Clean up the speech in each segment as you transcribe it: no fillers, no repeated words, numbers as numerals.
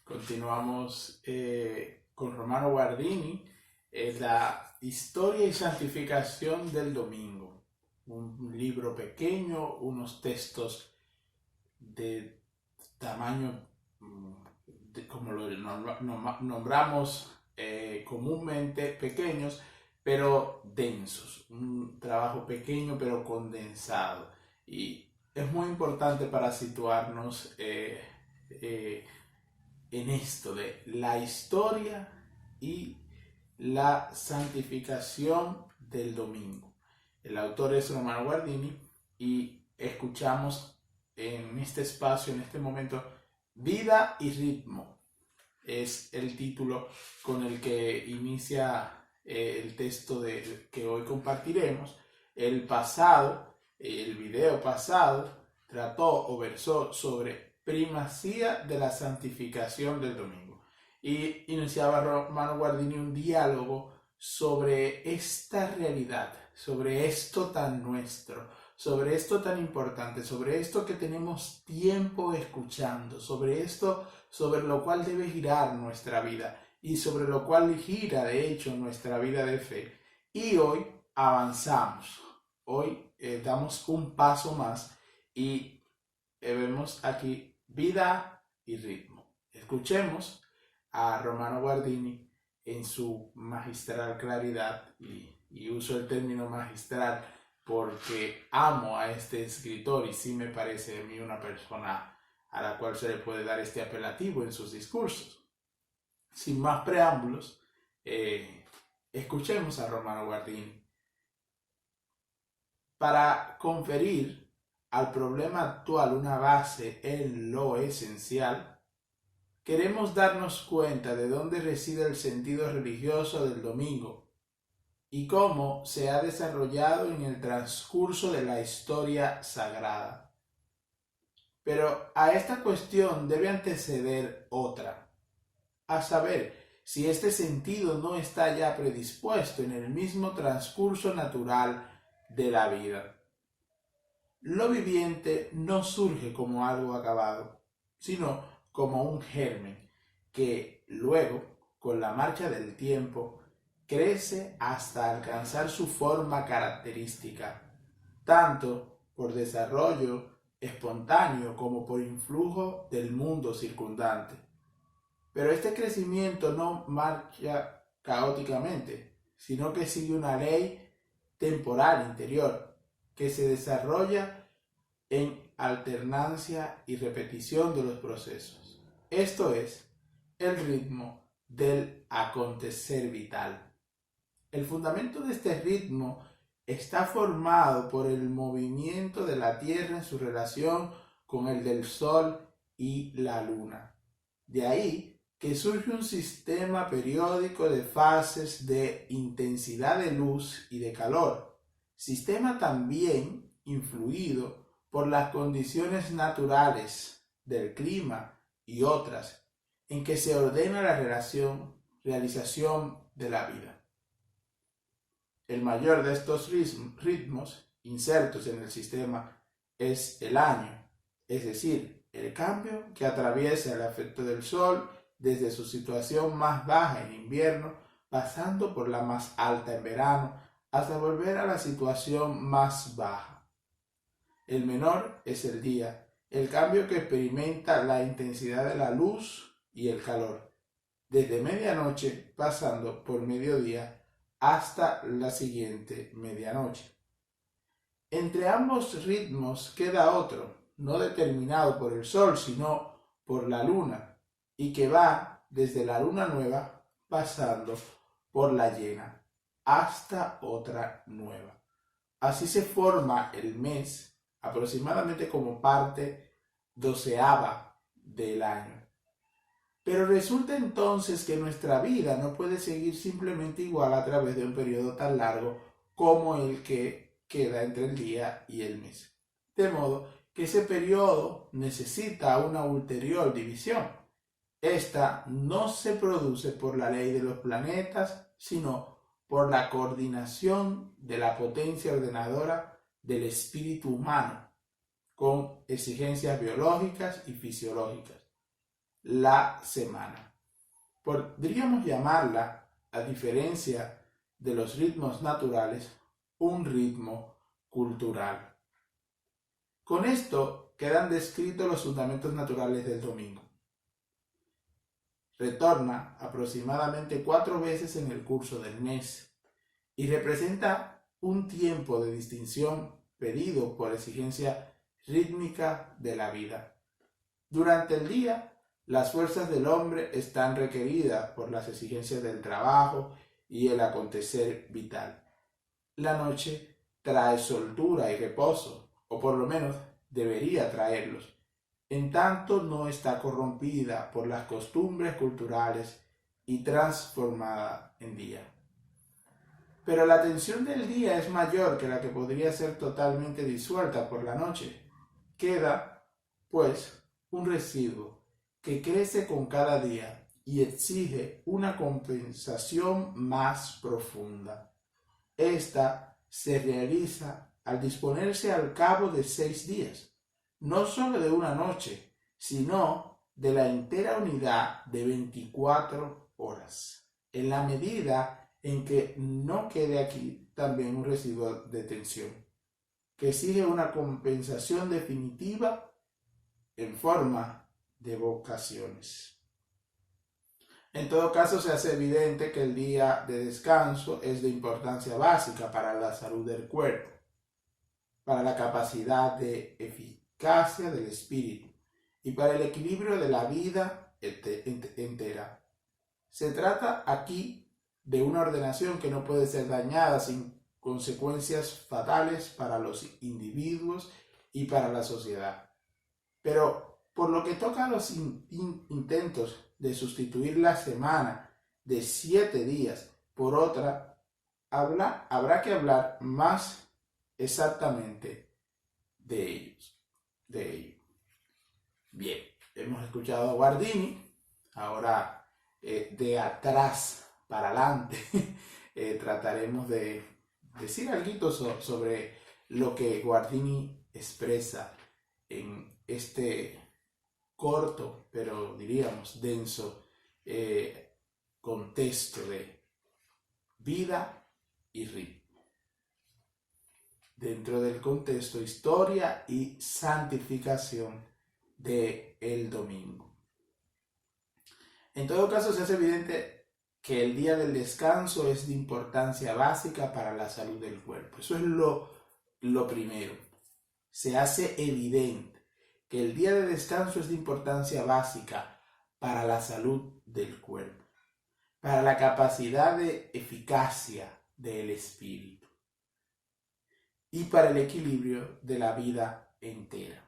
Continuamos con Romano Guardini, la historia y santificación del domingo. Un libro pequeño, unos textos de tamaño, como lo nombramos comúnmente, pequeños, pero densos. Un trabajo pequeño, pero condensado. Y es muy importante para situarnos en esto de la historia y la santificación del domingo. El autor es Romano Guardini y escuchamos en este espacio, en este momento, Vida y ritmo. Es el título con el que inicia el texto que hoy compartiremos. El video pasado, trató o versó sobre primacía de la santificación del domingo. Y iniciaba Romano Guardini un diálogo sobre esta realidad, sobre esto tan nuestro, sobre esto tan importante, sobre esto que tenemos tiempo escuchando, sobre esto sobre lo cual debe girar nuestra vida y sobre lo cual gira de hecho nuestra vida de fe. Y hoy avanzamos, hoy damos un paso más y vemos aquí vida y ritmo. Escuchemos a Romano Guardini en su magistral claridad y uso el término magistral porque amo a este escritor y sí me parece a mí una persona a la cual se le puede dar este apelativo en sus discursos. Sin más preámbulos, escuchemos a Romano Guardini. Para conferir al problema actual una base en lo esencial, queremos darnos cuenta de dónde reside el sentido religioso del domingo y cómo se ha desarrollado en el transcurso de la historia sagrada. Pero a esta cuestión debe anteceder otra, a saber, si este sentido no está ya predispuesto en el mismo transcurso natural de la vida. Lo viviente no surge como algo acabado, sino como un germen que luego, con la marcha del tiempo, crece hasta alcanzar su forma característica, tanto por desarrollo espontáneo como por influjo del mundo circundante. Pero este crecimiento no marcha caóticamente, sino que sigue una ley temporal interior que se desarrolla en alternancia y repetición de los procesos. Esto es el ritmo del acontecer vital. El fundamento de este ritmo está formado por el movimiento de la Tierra en su relación con el del Sol y la Luna. De ahí que surge un sistema periódico de fases de intensidad de luz y de calor, sistema también influido por las condiciones naturales del clima y otras, en que se ordena la realización de la vida. El mayor de estos ritmos insertos en el sistema es el año, es decir, el cambio que atraviesa el efecto del Sol desde su situación más baja en invierno, pasando por la más alta en verano, hasta volver a la situación más baja. El menor es el día, el cambio que experimenta la intensidad de la luz y el calor, desde medianoche pasando por mediodía hasta la siguiente medianoche. Entre ambos ritmos queda otro, no determinado por el sol, sino por la luna, y que va desde la luna nueva pasando por la llena hasta otra nueva. Así se forma el mes aproximadamente como parte 12ª del año. Pero resulta entonces que nuestra vida no puede seguir simplemente igual a través de un periodo tan largo como el que queda entre el día y el mes. De modo que ese periodo necesita una ulterior división. Esta no se produce por la ley de los planetas, sino por la coordinación de la potencia ordenadora del espíritu humano, con exigencias biológicas y fisiológicas. la semana. Podríamos llamarla, a diferencia de los ritmos naturales, un ritmo cultural. Con esto quedan descritos los fundamentos naturales del domingo. Retorna aproximadamente 4 veces en el curso del mes y representa un tiempo de distinción pedido por exigencia rítmica de la vida. Durante el día, las fuerzas del hombre están requeridas por las exigencias del trabajo y el acontecer vital. La noche trae soltura y reposo, o por lo menos debería traerlos, en tanto no está corrompida por las costumbres culturales y transformada en día. Pero la tensión del día es mayor que la que podría ser totalmente disuelta por la noche. Queda, pues, un residuo que crece con cada día y exige una compensación más profunda. Esta se realiza al disponerse al cabo de 6 días, no solo de una noche, sino de la entera unidad de 24 horas, en la medida en que no quede aquí también un residuo de tensión, que exige una compensación definitiva en forma de vocaciones. En todo caso, se hace evidente que el día de descanso es de importancia básica para la salud del cuerpo, para la capacidad de eficacia del espíritu y para el equilibrio de la vida entera. Se trata aquí de una ordenación que no puede ser dañada sin consecuencias fatales para los individuos y para la sociedad. Pero por lo que toca a los intentos de sustituir la semana de 7 días por otra, habrá que hablar más exactamente de ellos. Bien, hemos escuchado a Guardini, ahora de atrás para adelante trataremos de decir algo sobre lo que Guardini expresa en este corto, pero diríamos denso contexto de vida y ritmo. Dentro del contexto historia y santificación del domingo. En todo caso, se hace evidente que el día del descanso es de importancia básica para la salud del cuerpo. Eso es lo primero. Se hace evidente que el día de descanso es de importancia básica para la salud del cuerpo, para la capacidad de eficacia del espíritu y para el equilibrio de la vida entera.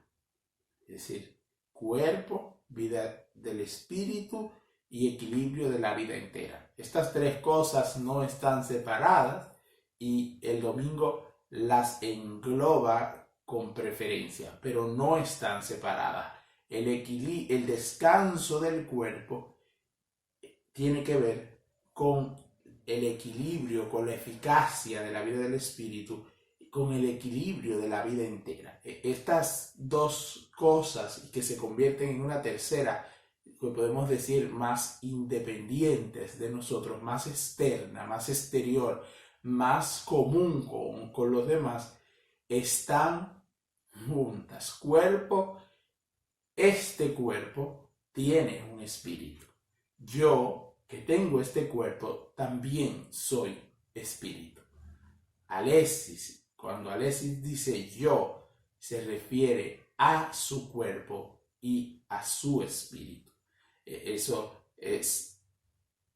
Es decir, cuerpo, vida del espíritu y equilibrio de la vida entera. Estas 3 cosas no están separadas y el domingo las engloba con preferencia, pero no están separadas. El descanso del cuerpo tiene que ver con el equilibrio, con la eficacia de la vida del espíritu, con el equilibrio de la vida entera. Estas 2 cosas que se convierten en una tercera, que podemos decir más independientes de nosotros, más externa, más exterior, más común con los demás, están juntas. Este cuerpo tiene un espíritu. Yo, que tengo este cuerpo, también soy espíritu. Cuando Alexis dice yo, se refiere a su cuerpo y a su espíritu. Eso es,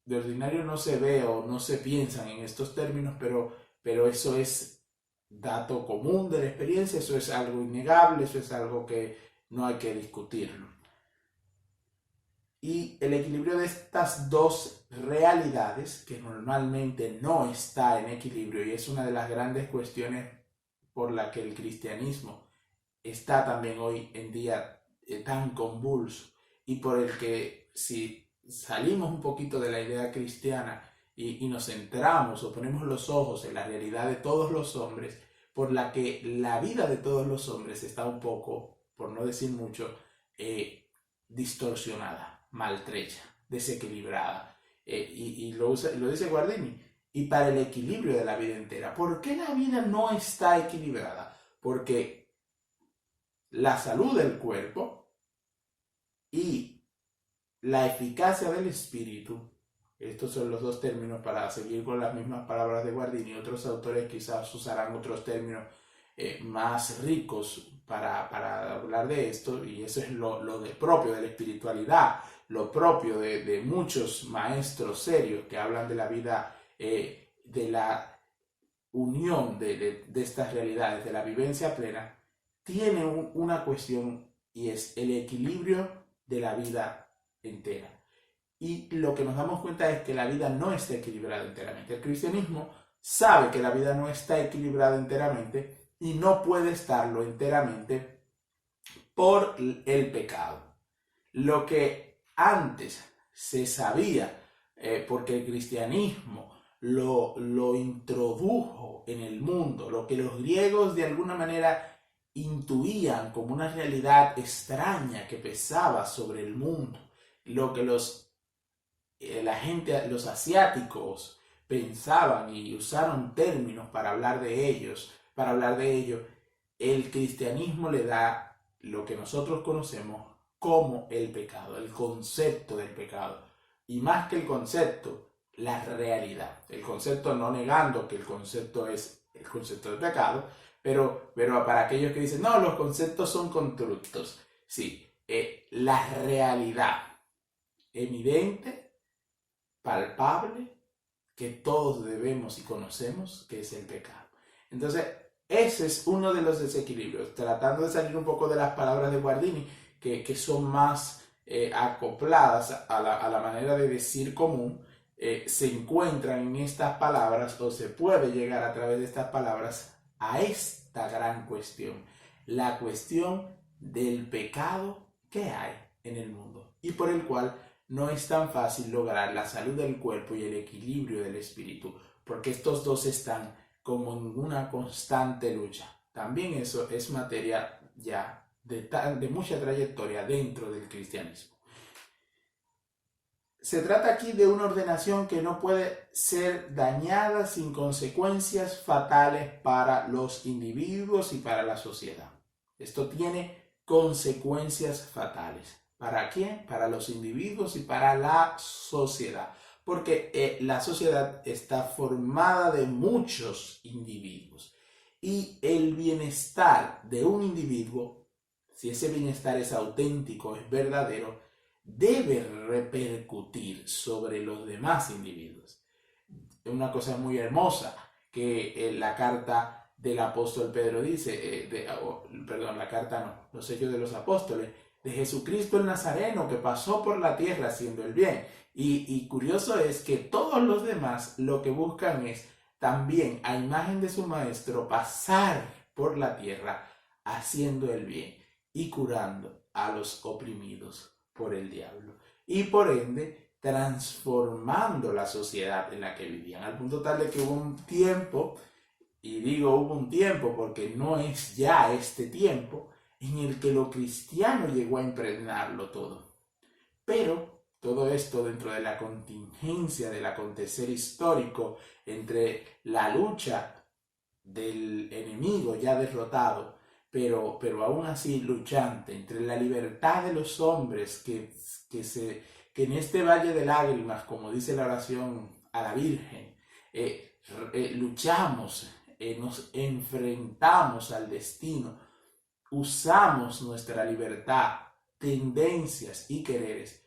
de ordinario no se ve o no se piensan en estos términos, pero eso es dato común de la experiencia, eso es algo innegable, eso es algo que no hay que discutirlo. Y el equilibrio de estas 2 realidades, que normalmente no está en equilibrio, y es una de las grandes cuestiones por la que el cristianismo está también hoy en día tan convulso, y por el que si salimos un poquito de la idea cristiana y nos centramos o ponemos los ojos en la realidad de todos los hombres, por la que la vida de todos los hombres está un poco, por no decir mucho, distorsionada. maltrecha, desequilibrada. Y lo dice Guardini, y para el equilibrio de la vida entera. ¿Por qué la vida no está equilibrada? Porque la salud del cuerpo y la eficacia del espíritu, estos son los dos términos para seguir con las mismas palabras de Guardini. Otros autores quizás usarán otros términos más ricos para hablar de esto, y eso es lo propio de la espiritualidad, lo propio de muchos maestros serios que hablan de la vida, de la unión de estas realidades, de la vivencia plena. Tiene una cuestión, y es el equilibrio de la vida entera. Y lo que nos damos cuenta es que la vida no está equilibrada enteramente. El cristianismo sabe que la vida no está equilibrada enteramente y no puede estarlo enteramente por el pecado. Lo que antes se sabía, porque el cristianismo lo introdujo en el mundo, lo que los griegos de alguna manera intuían como una realidad extraña que pesaba sobre el mundo, lo que la gente, los asiáticos, pensaban y usaron términos para hablar de ellos, el cristianismo le da lo que nosotros conocemos como el pecado, el concepto del pecado. Y más que el concepto, la realidad. El concepto, no negando que el concepto es el concepto del pecado, pero para aquellos que dicen, no, los conceptos son constructos. Sí, la realidad evidente, palpable, que todos debemos y conocemos, que es el pecado. Entonces, ese es uno de los desequilibrios, tratando de salir un poco de las palabras de Guardini, que son más acopladas a la manera de decir común. Se encuentran en estas palabras, o se puede llegar a través de estas palabras a esta gran cuestión, la cuestión del pecado que hay en el mundo y por el cual no es tan fácil lograr la salud del cuerpo y el equilibrio del espíritu, porque estos dos están como en una constante lucha. También eso es materia ya de mucha trayectoria dentro del cristianismo. Se trata aquí de una ordenación que no puede ser dañada sin consecuencias fatales para los individuos y para la sociedad. Esto tiene consecuencias fatales. ¿Para quién? Para los individuos y para la sociedad. Porque la sociedad está formada de muchos individuos. Y el bienestar de un individuo, si ese bienestar es auténtico, es verdadero, debe repercutir sobre los demás individuos. Una cosa muy hermosa que la carta del apóstol Pedro dice, la carta no, los Hechos de los Apóstoles, de Jesucristo el Nazareno que pasó por la tierra haciendo el bien. Y curioso es que todos los demás lo que buscan es también, a imagen de su maestro, pasar por la tierra haciendo el bien y curando a los oprimidos por el diablo, y por ende transformando la sociedad en la que vivían, al punto tal de que hubo un tiempo, y digo hubo un tiempo porque no es ya este tiempo, en el que lo cristiano llegó a impregnarlo todo. Pero todo esto dentro de la contingencia del acontecer histórico, entre la lucha del enemigo ya derrotado, pero aún así luchante, entre la libertad de los hombres que en este valle de lágrimas, como dice la oración a la Virgen, luchamos, nos enfrentamos al destino, usamos nuestra libertad, tendencias y quereres,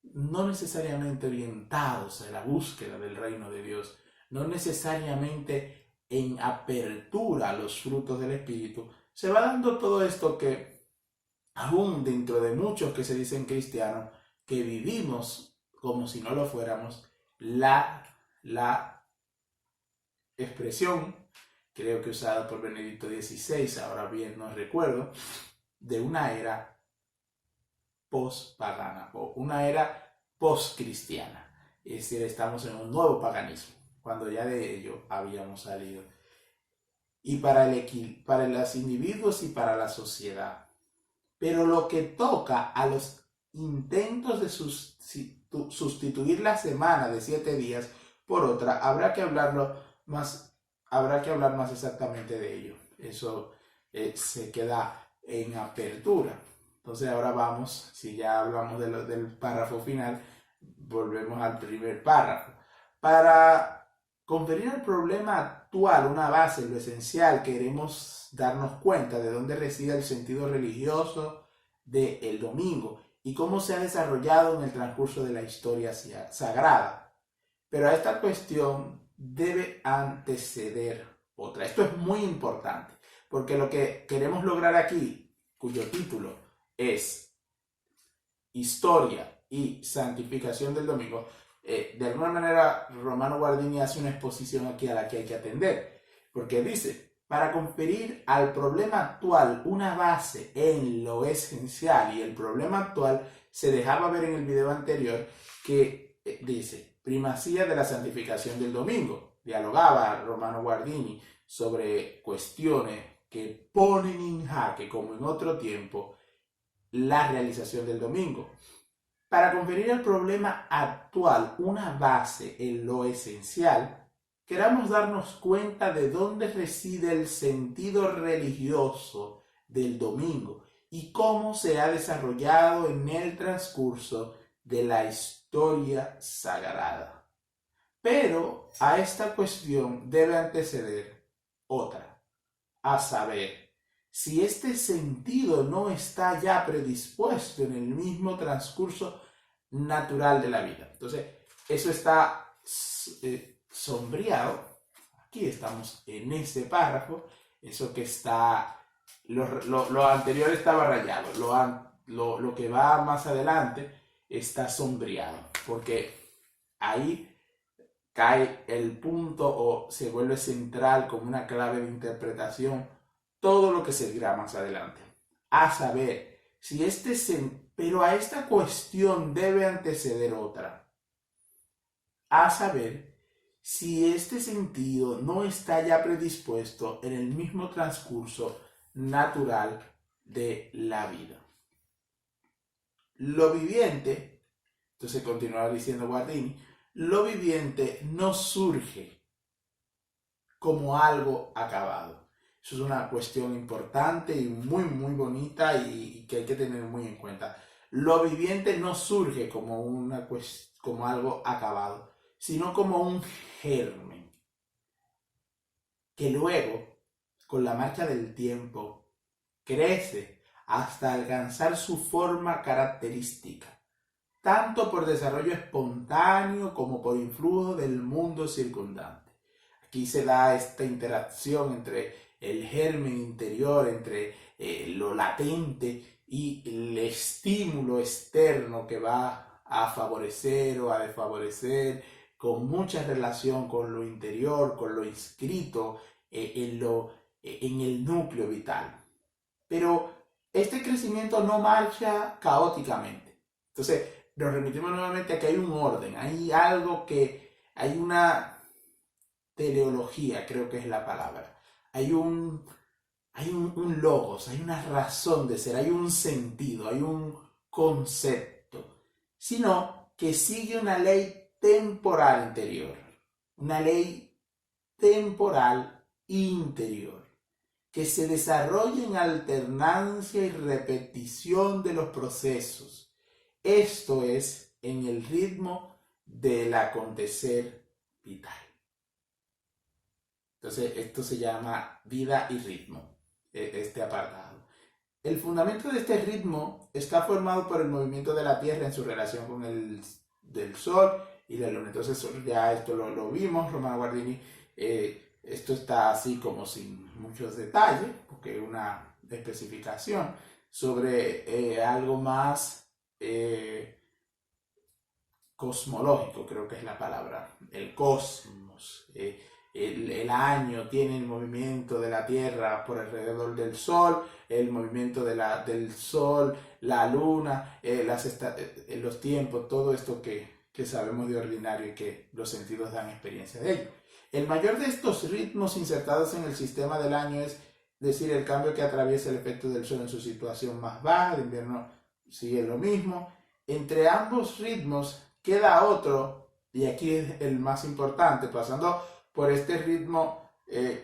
no necesariamente orientados a la búsqueda del reino de Dios, no necesariamente en apertura a los frutos del Espíritu, se va dando todo esto que, aún dentro de muchos que se dicen cristianos, que vivimos como si no lo fuéramos, la expresión, creo que usada por Benedicto XVI, ahora bien no recuerdo, de una era post-pagana o una era post-cristiana. Es decir, estamos en un nuevo paganismo, cuando ya de ello habíamos salido. Y para los individuos y para la sociedad. Pero lo que toca a los intentos de sustituir la semana de 7 días por otra, habrá que hablar más exactamente de ello. Eso se queda en apertura. Entonces ahora vamos, si ya hablamos del párrafo final, volvemos al primer párrafo. Para conferir al problema actual una base, lo esencial, queremos darnos cuenta de dónde reside el sentido religioso del domingo y cómo se ha desarrollado en el transcurso de la historia sagrada. Pero a esta cuestión debe anteceder otra. Esto es muy importante, porque lo que queremos lograr aquí, cuyo título es Historia y Santificación del Domingo, de alguna manera Romano Guardini hace una exposición aquí a la que hay que atender, porque dice, para conferir al problema actual una base en lo esencial, y el problema actual se dejaba ver en el video anterior que dice, primacía de la santificación del domingo. Dialogaba Romano Guardini sobre cuestiones que ponen en jaque, como en otro tiempo, la realización del domingo. Para conferir al problema actual una base en lo esencial, queramos darnos cuenta de dónde reside el sentido religioso del domingo y cómo se ha desarrollado en el transcurso de la historia sagrada. Pero a esta cuestión debe anteceder otra, a saber, si este sentido no está ya predispuesto en el mismo transcurso natural de la vida. Entonces, eso está sombreado. Aquí estamos en ese párrafo. Eso que está, lo anterior estaba rayado. Lo que va más adelante está sombreado. Porque ahí cae el punto o se vuelve central como una clave de interpretación todo lo que seguirá más adelante. A saber, si pero a esta cuestión debe anteceder otra. A saber, si este sentido no está ya predispuesto en el mismo transcurso natural de la vida. Lo viviente, entonces continuaba diciendo Guardini, lo viviente no surge como algo acabado. Eso es una cuestión importante y muy, muy bonita y que hay que tener muy en cuenta. Lo viviente no surge como algo acabado, sino como un germen que luego, con la marcha del tiempo, crece hasta alcanzar su forma característica, tanto por desarrollo espontáneo como por influjo del mundo circundante. Aquí se da esta interacción entre el germen interior, entre lo latente y el estímulo externo que va a favorecer o a desfavorecer, con mucha relación con lo interior, con lo inscrito en el núcleo vital. Pero este crecimiento no marcha caóticamente. Entonces, nos remitimos nuevamente a que hay un orden, hay una teleología, creo que es la palabra. Hay un logos, hay una razón de ser, hay un sentido, hay un concepto, sino que sigue una ley temporal interior, una ley temporal interior, que se desarrolla en alternancia y repetición de los procesos. Esto es, en el ritmo del acontecer vital. Entonces, esto se llama vida y ritmo, este apartado. El fundamento de este ritmo está formado por el movimiento de la Tierra en su relación con el del Sol y la Luna. Entonces, ya esto lo vimos, Romano Guardini. Esto está así como sin muchos detalles, porque es una especificación sobre algo más cosmológico, creo que es la palabra, el cosmos. El año tiene el movimiento de la Tierra por alrededor del Sol, el movimiento del Sol, la Luna, los tiempos, todo esto que sabemos de ordinario y que los sentidos dan experiencia de ello. El mayor de estos ritmos insertados en el sistema del año es decir, el cambio que atraviesa el efecto del Sol en su situación más baja, de invierno sigue lo mismo, entre ambos ritmos queda otro, y aquí es el más importante, pasando por este ritmo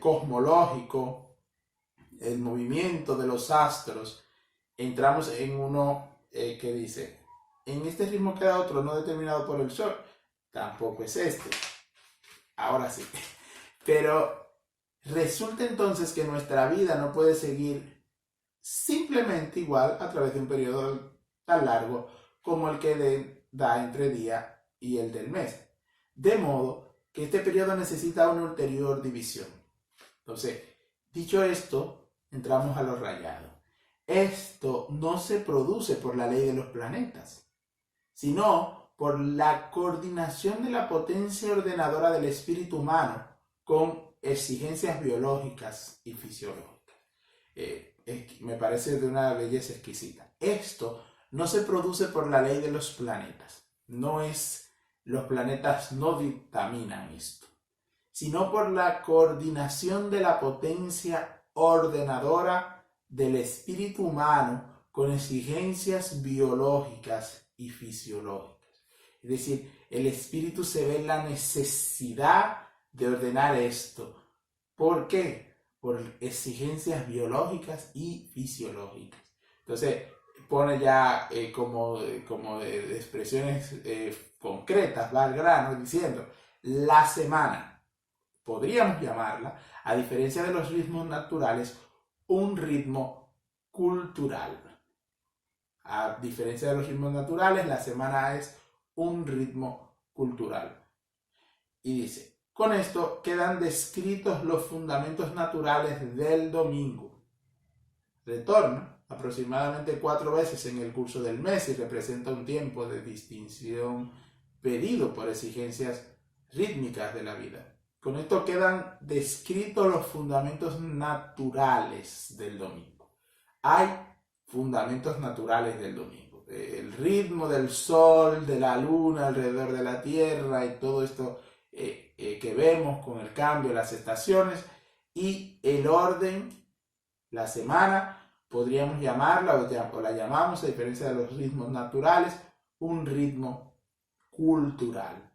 cosmológico, el movimiento de los astros, entramos en uno que dice, en este ritmo queda otro no determinado por el sol, tampoco es este. Ahora sí. Pero resulta entonces que nuestra vida no puede seguir simplemente igual a través de un periodo tan largo como el que da entre día y el del mes. De modo que este periodo necesita una ulterior división. Entonces, dicho esto, entramos a lo rayado. Esto no se produce por la ley de los planetas, sino por la coordinación de la potencia ordenadora del espíritu humano con exigencias biológicas y fisiológicas. Me parece de una belleza exquisita. Esto no se produce por la ley de los planetas. Los planetas no dictaminan esto, sino por la coordinación de la potencia ordenadora del espíritu humano con exigencias biológicas y fisiológicas. Es decir, el espíritu se ve en la necesidad de ordenar esto. ¿Por qué? Por exigencias biológicas y fisiológicas. Entonces, pone ya como de expresiones concretas, va al grano, diciendo, la semana, podríamos llamarla, a diferencia de los ritmos naturales, un ritmo cultural. A diferencia de los ritmos naturales, la semana es un ritmo cultural. Y dice, con esto quedan descritos los fundamentos naturales del domingo. Retorna aproximadamente 4 veces en el curso del mes y representa un tiempo de distinción pedido por exigencias rítmicas de la vida. Con esto quedan descritos los fundamentos naturales del domingo. Hay fundamentos naturales del domingo. El ritmo del sol, de la luna alrededor de la tierra y todo esto que vemos con el cambio de las estaciones y el orden, la semana, podríamos llamarla o la llamamos, a diferencia de los ritmos naturales, un ritmo cultural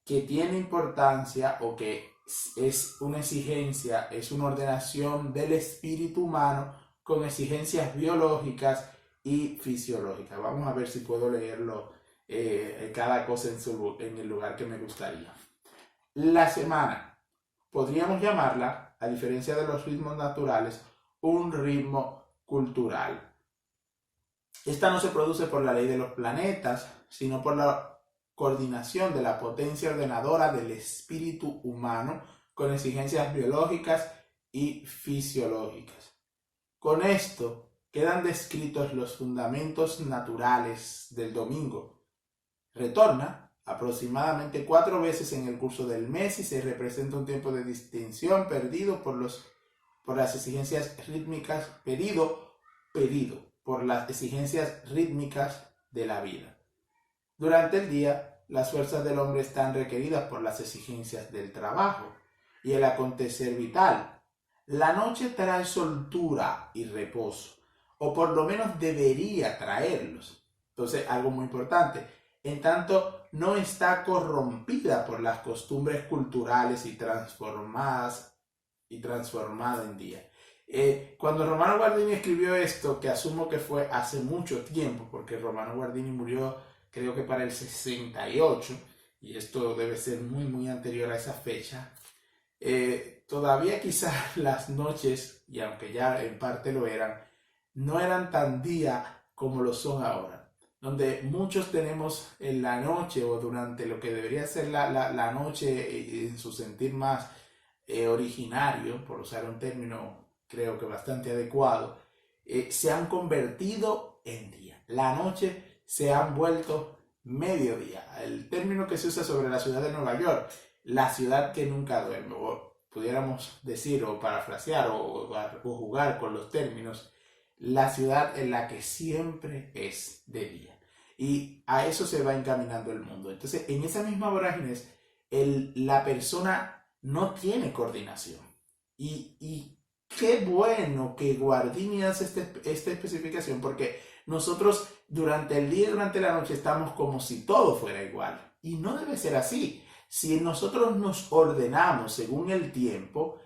que tiene importancia o que es una exigencia, es una ordenación del espíritu humano con exigencias biológicas y fisiológicas. Vamos a ver si puedo leerlo cada cosa en el lugar que me gustaría. La semana, podríamos llamarla, a diferencia de los ritmos naturales, un ritmo cultural. Esta no se produce por la ley de los planetas, sino por la coordinación de la potencia ordenadora del espíritu humano con exigencias biológicas y fisiológicas. Con esto quedan descritos los fundamentos naturales del domingo. Retorna aproximadamente 4 veces en el curso del mes y se representa un tiempo de distinción perdido por las exigencias rítmicas, pedido por las exigencias rítmicas de la vida. Durante el día, las fuerzas del hombre están requeridas por las exigencias del trabajo y el acontecer vital. La noche trae soltura y reposo, o por lo menos debería traerlos. Entonces, algo muy importante, en tanto no está corrompida por las costumbres culturales y transformada en día. Cuando Romano Guardini escribió esto, que asumo que fue hace mucho tiempo, porque Romano Guardini murió creo que para el 68, y esto debe ser muy muy anterior a esa fecha, todavía quizás las noches, y aunque ya en parte lo eran, no eran tan día como lo son ahora, donde muchos tenemos en la noche o durante lo que debería ser la noche en su sentir más originario, por usar un término creo que bastante adecuado, se han convertido en día. La noche se han vuelto mediodía. El término que se usa sobre la ciudad de Nueva York, la ciudad que nunca duerme, o pudiéramos decir o parafrasear o jugar con los términos, la ciudad en la que siempre es de día. Y a eso se va encaminando el mundo. Entonces, en esa misma vorágine, la persona no tiene coordinación. Y qué bueno que Guardini hace esta especificación, porque nosotros durante el día y durante la noche estamos como si todo fuera igual. Y no debe ser así. Si nosotros nos ordenamos según el tiempo,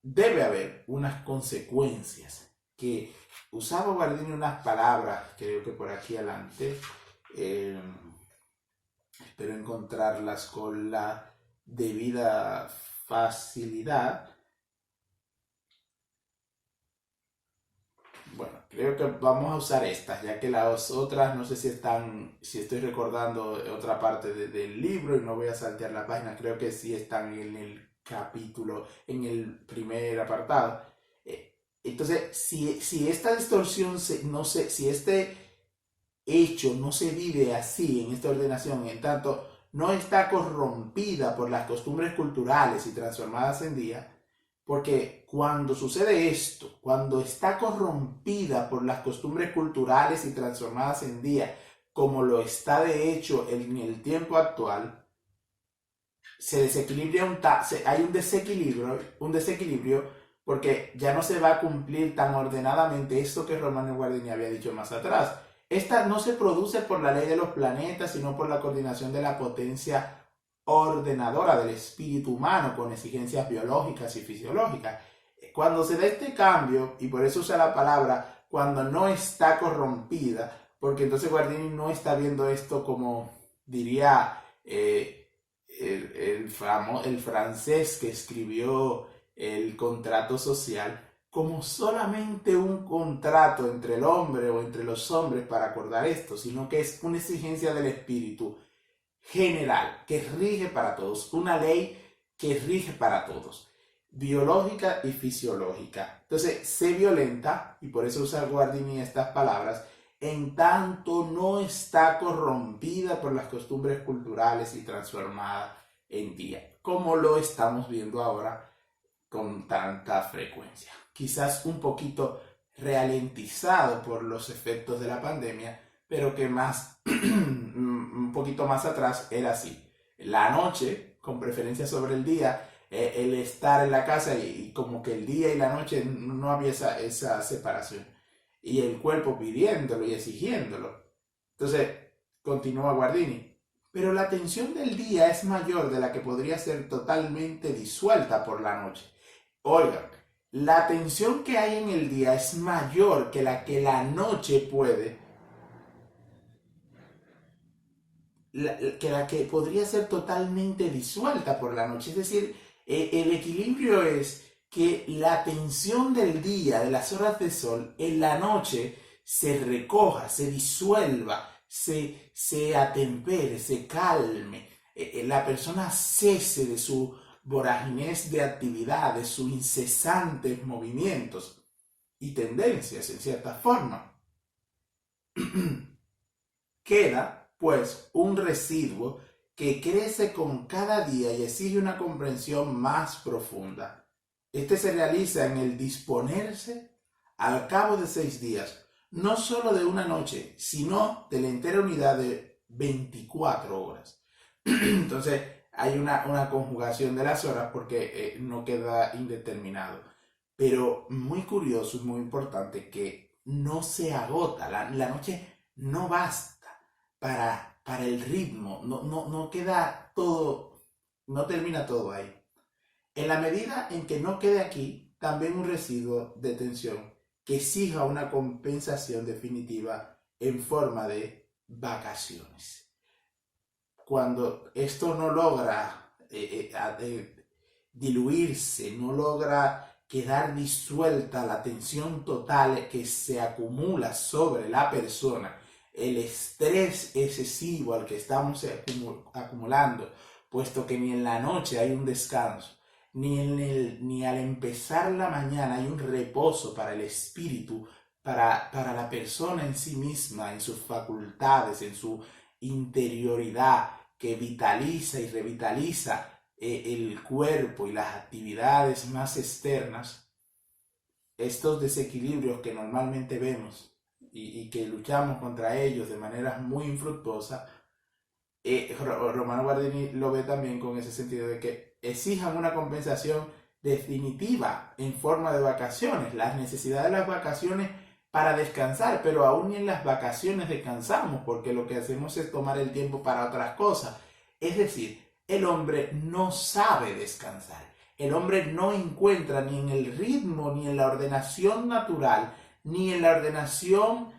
debe haber unas consecuencias. Que usaba Guardini unas palabras, creo que por aquí adelante, espero encontrarlas con la debida facilidad. Bueno, creo que vamos a usar estas, ya que las otras no sé si estoy recordando otra parte del libro y no voy a saltear la página, creo que sí están en el capítulo, en el primer apartado. Entonces, si esta distorsión, si este hecho no se vive así en esta ordenación, en tanto no está corrompida por las costumbres culturales y transformadas en día, porque cuando sucede esto, cuando está corrompida por las costumbres culturales y transformadas en día, como lo está de hecho en el tiempo actual, se desequilibra hay un desequilibrio porque ya no se va a cumplir tan ordenadamente esto que Romano Guardini había dicho más atrás. Esta no se produce por la ley de los planetas, sino por la coordinación de la potencia ordenadora del espíritu humano con exigencias biológicas y fisiológicas. Cuando se da este cambio, y por eso usa la palabra, cuando no está corrompida, porque entonces Guardini no está viendo esto como diría el francés que escribió el contrato social, como solamente un contrato entre el hombre o entre los hombres para acordar esto, sino que es una exigencia del espíritu general, que rige para todos, una ley que rige para todos, biológica y fisiológica. Entonces, se violenta, y por eso usa Guardini estas palabras, en tanto no está corrompida por las costumbres culturales y transformada en día, como lo estamos viendo ahora con tanta frecuencia. Quizás un poquito ralentizado por los efectos de la pandemia, pero que más un poquito más atrás era así. La noche, con preferencia sobre el día, el estar en la casa y como que el día y la noche no había esa separación. Y el cuerpo pidiéndolo y exigiéndolo. Entonces, continúa Guardini. Pero la tensión del día es mayor de la que podría ser totalmente disuelta por la noche. Oigan, la tensión que hay en el día es mayor que la noche puede, que la que podría ser totalmente disuelta por la noche. Es decir, el equilibrio es que la tensión del día, de las horas de sol, en la noche se recoja, se disuelva, se atempere, se calme. La persona cese de su vorágines de actividad, de sus incesantes movimientos y tendencias, en cierta forma. Queda, pues, un residuo que crece con cada día y exige una comprensión más profunda. Este se realiza en el disponerse al cabo de 6 días, no solo de una noche, sino de la entera unidad de 24 horas. Entonces, hay una conjugación de las horas porque no queda indeterminado. Pero muy curioso y muy importante que no se agota, la noche no basta para el ritmo, no queda todo, no termina todo ahí. En la medida en que no quede aquí, también un residuo de tensión que exija una compensación definitiva en forma de vacaciones. Cuando esto no logra diluirse, no logra quedar disuelta la tensión total que se acumula sobre la persona, el estrés excesivo al que estamos acumulando, puesto que ni en la noche hay un descanso, ni al empezar la mañana hay un reposo para el espíritu, para la persona en sí misma, en sus facultades, en su interioridad que vitaliza y revitaliza el cuerpo y las actividades más externas. Estos desequilibrios que normalmente vemos y que luchamos contra ellos de manera muy infructuosa, Romano Guardini lo ve también con ese sentido de que exijan una compensación definitiva en forma de vacaciones. Las necesidades de las vacaciones para descansar, pero aún en las vacaciones descansamos porque lo que hacemos es tomar el tiempo para otras cosas. Es decir, el hombre no sabe descansar. El hombre no encuentra ni en el ritmo, ni en la ordenación natural, ni en la ordenación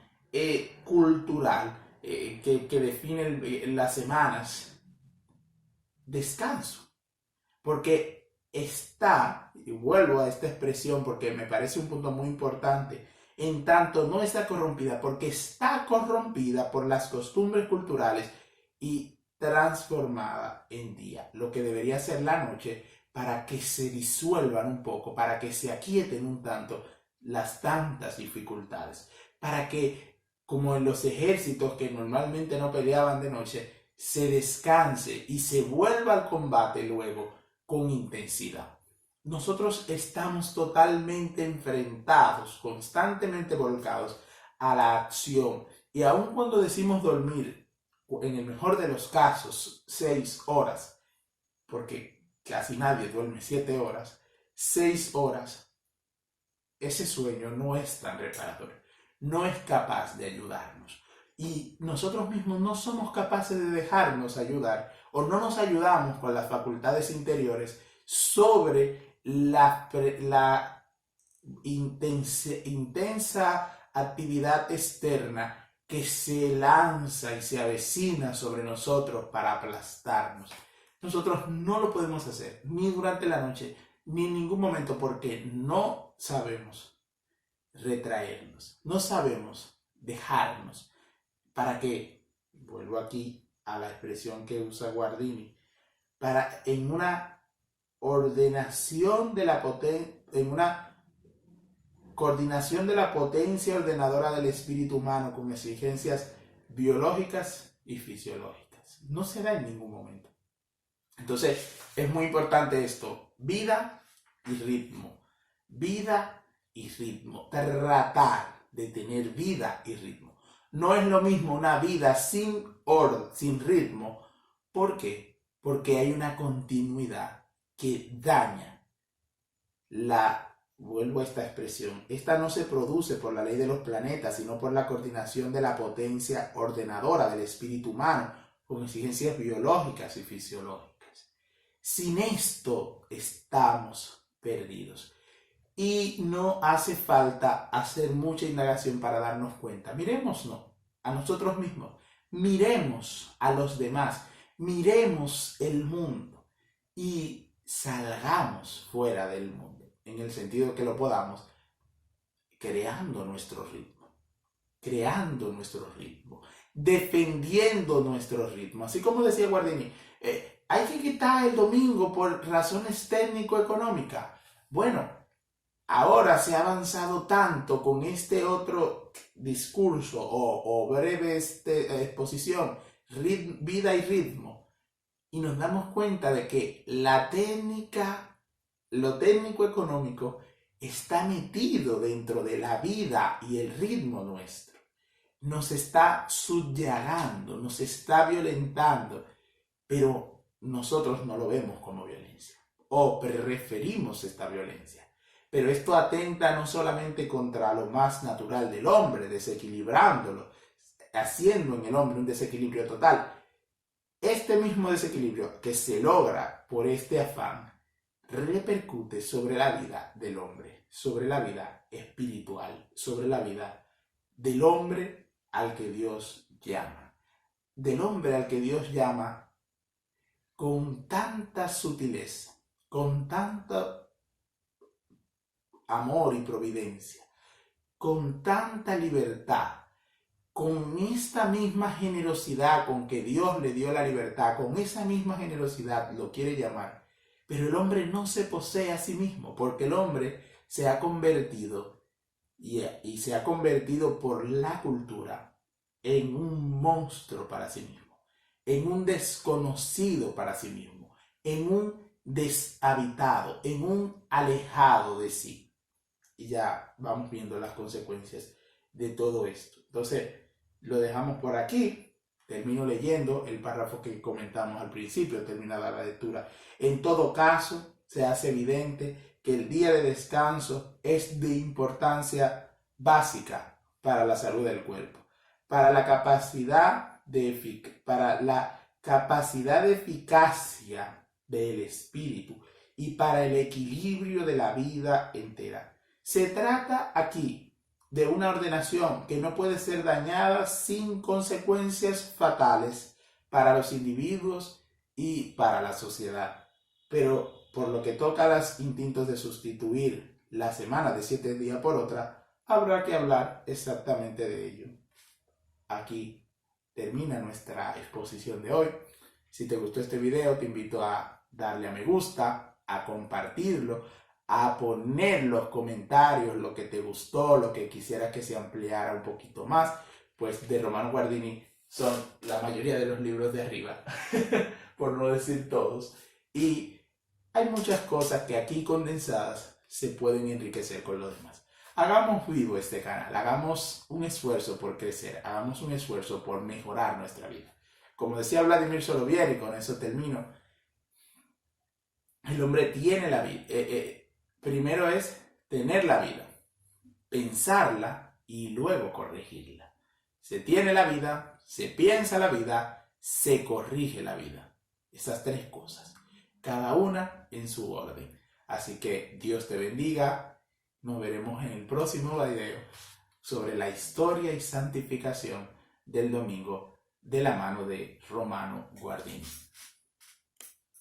cultural que define las semanas, descanso. Porque está, y vuelvo a esta expresión porque me parece un punto muy importante, en tanto no está corrompida, porque está corrompida por las costumbres culturales y transformada en día, lo que debería ser la noche, para que se disuelvan un poco, para que se aquieten un tanto las tantas dificultades, para que, como en los ejércitos que normalmente no peleaban de noche, se descanse y se vuelva al combate luego con intensidad. Nosotros estamos totalmente enfrentados, constantemente volcados a la acción. Y aun cuando decimos dormir, en el mejor de los casos, 6 horas, porque casi nadie duerme 7 horas, 6 horas, ese sueño no es tan reparador, no es capaz de ayudarnos. Y nosotros mismos no somos capaces de dejarnos ayudar o no nos ayudamos con las facultades interiores sobre la intensa actividad externa que se lanza y se avecina sobre nosotros para aplastarnos. Nosotros no lo podemos hacer, ni durante la noche, ni en ningún momento, porque no sabemos retraernos, no sabemos dejarnos. Para que, vuelvo aquí a la expresión que usa Guardini, para en una ordenación de la en una coordinación de la potencia ordenadora del espíritu humano con exigencias biológicas y fisiológicas. No se da en ningún momento. Entonces, es muy importante esto, vida y ritmo. Vida y ritmo. Tratar de tener vida y ritmo. No es lo mismo una vida sin orden, sin ritmo. ¿Por qué? Porque hay una continuidad que daña vuelvo a esta expresión, esta no se produce por la ley de los planetas, sino por la coordinación de la potencia ordenadora del espíritu humano, con exigencias biológicas y fisiológicas. Sin esto estamos perdidos. Y no hace falta hacer mucha indagación para darnos cuenta. Miremosnos a nosotros mismos, miremos a los demás, miremos el mundo y salgamos fuera del mundo, en el sentido que lo podamos, creando nuestro ritmo, defendiendo nuestro ritmo. Así como decía Guardini, hay que quitar el domingo por razones técnico-económicas. Bueno, ahora se ha avanzado tanto con este otro discurso o breve exposición, vida y ritmo, y nos damos cuenta de que la técnica, lo técnico-económico, está metido dentro de la vida y el ritmo nuestro. Nos está subyugando, nos está violentando, pero nosotros no lo vemos como violencia o preferimos esta violencia. Pero esto atenta no solamente contra lo más natural del hombre, desequilibrándolo, haciendo en el hombre un desequilibrio total. Este mismo desequilibrio que se logra por este afán repercute sobre la vida del hombre, sobre la vida espiritual, sobre la vida del hombre al que Dios llama. Del hombre al que Dios llama con tanta sutileza, con tanto amor y providencia, con tanta libertad, con esta misma generosidad con que Dios le dio la libertad, con esa misma generosidad lo quiere llamar. Pero el hombre no se posee a sí mismo, porque el hombre se ha convertido y se ha convertido por la cultura en un monstruo para sí mismo, en un desconocido para sí mismo, en un deshabitado, en un alejado de sí. Y ya vamos viendo las consecuencias de todo esto. Entonces, lo dejamos por aquí. Termino leyendo el párrafo que comentamos al principio, terminada la lectura. En todo caso, se hace evidente que el día de descanso es de importancia básica para la salud del cuerpo, para la capacidad de eficacia del espíritu y para el equilibrio de la vida entera. Se trata aquí de una ordenación que no puede ser dañada sin consecuencias fatales para los individuos y para la sociedad. Pero por lo que toca a los instintos de sustituir la semana de 7 días por otra, habrá que hablar exactamente de ello. Aquí termina nuestra exposición de hoy. Si te gustó este video, te invito a darle a me gusta, a compartirlo, a poner los comentarios lo que te gustó, lo que quisieras que se ampliara un poquito más. Pues de Romano Guardini son la mayoría de los libros de arriba, por no decir todos. Y hay muchas cosas que aquí condensadas se pueden enriquecer con lo demás. Hagamos vivo este canal, hagamos un esfuerzo por crecer, hagamos un esfuerzo por mejorar nuestra vida. Como decía Vladimir Solovier, y con eso termino, el hombre tiene la vida. Primero es tener la vida, pensarla y luego corregirla. Se tiene la vida, se piensa la vida, se corrige la vida. Esas 3 cosas, cada una en su orden. Así que Dios te bendiga. Nos veremos en el próximo video sobre la historia y santificación del domingo de la mano de Romano Guardini.